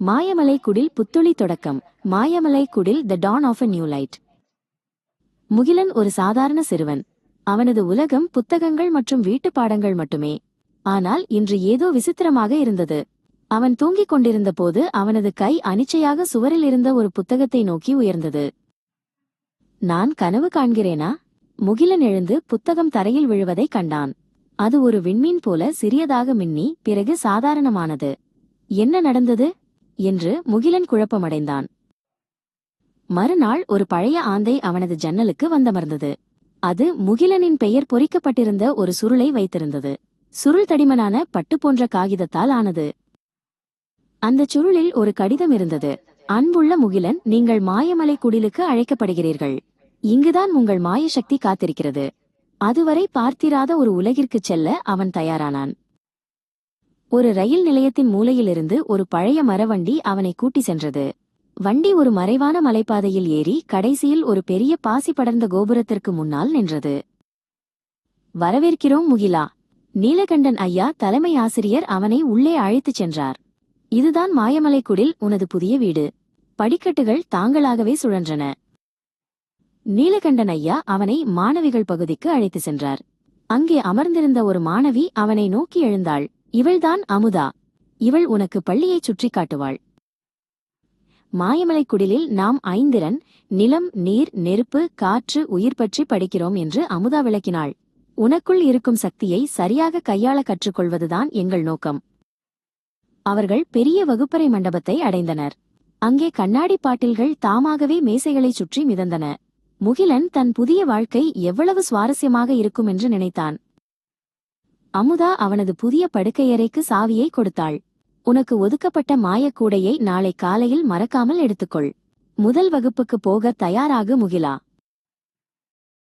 மாயமலை குடில் புத்துளி தொடக்கம். மாயமலை குடில் the dawn of a new light. Mugilan ஒரு சாதாரண சிறுவன். அவனது உலகம் புத்தகங்கள் மற்றும் வீட்டு பாடங்கள் மட்டுமே. ஆனால் இன்று ஏதோ விசித்திரமாக இருந்தது. அவன் தூங்கிக் கொண்டிருந்த போது அவனது கை அனிச்சையாக சுவரில் இருந்த ஒரு புத்தகத்தை நோக்கி உயர்ந்தது. நான் கனவு காண்கிறேனா? முகிலன் எழுந்து புத்தகம் தரையில் விழுவதைக் கண்டான். அது ஒரு விண்மீன் போல சிறியதாக மின்னி பிறகு சாதாரணமானது. என்ன நடந்தது என்று முகிலன் குழப்பமடைந்தான். மறுநாள் ஒரு பழைய ஆந்தை அவனது ஜன்னலுக்கு வந்தமர்ந்தது. அது முகிலனின் பெயர் பொறிக்கப்பட்டிருந்த ஒரு சுருளை வைத்திருந்தது. சுருள் தடிமனான பட்டு போன்ற காகிதத்தால் ஆனது. அந்த சுருளில் ஒரு கடிதம் இருந்தது. அன்புள்ள முகிலன், நீங்கள் மாயமலை குடிலுக்கு அழைக்கப்படுகிறீர்கள். இங்குதான் உங்கள் மாய சக்தி காத்திருக்கிறது. அதுவரை பார்த்திராத ஒரு உலகிற்குச் செல்ல அவன் தயாரானான். ஒரு ரயில் நிலையத்தின் மூலையிலிருந்து ஒரு பழைய மரவண்டி அவனை கூட்டி சென்றது. வண்டி ஒரு மறைவான மலைப்பாதையில் ஏறி கடைசியில் ஒரு பெரிய பாசி படர்ந்த கோபுரத்திற்கு முன்னால் நின்றது. வரவேற்கிறோம் முகிலா. நீலகண்டன் ஐயா தலைமை ஆசிரியர் அவனை உள்ளே அழைத்துச் சென்றார். இதுதான் மாயமலை குடில், உனது புதிய வீடு. படிக்கட்டுகள் தாங்களாகவே சுழன்றன. நீலகண்டன் ஐயா அவனை மாணவிகள் பகுதிக்கு அழைத்து சென்றார். அங்கே அமர்ந்திருந்த ஒரு மாணவி அவனை நோக்கி எழுந்தாள். இவள்தான் அமுதா. இவள் உனக்கு பள்ளியைச் சுற்றி காட்டுவாள். மாயமலை குடிலில் நாம் ஐந்திரன், நிலம், நீர், நெருப்பு, காற்று, உயிர் பற்றி படிக்கிறோம் என்று அமுதா விளக்கினாள். உனக்குள் இருக்கும் சக்தியை சரியாக கையாள கற்றுக்கொள்வதுதான் எங்கள் நோக்கம். அவர்கள் பெரிய வகுப்பறை மண்டபத்தை அடைந்தனர். அங்கே கண்ணாடி பாட்டில்கள் தாமாகவே மேசைகளைச் சுற்றி மிதந்தன. முகிலன் தன் புதிய வாழ்க்கை எவ்வளவு சுவாரஸ்யமாக இருக்கும் என்று நினைத்தான். அமுதா அவனது புதிய படுக்கையறைக்கு சாவியை கொடுத்தாள். உனக்கு ஒதுக்கப்பட்ட மாயக்கூடையை நாளை காலையில் மறக்காமல் எடுத்துக்கொள். முதல் வகுப்புக்கு போக தயாராகு முகிலா.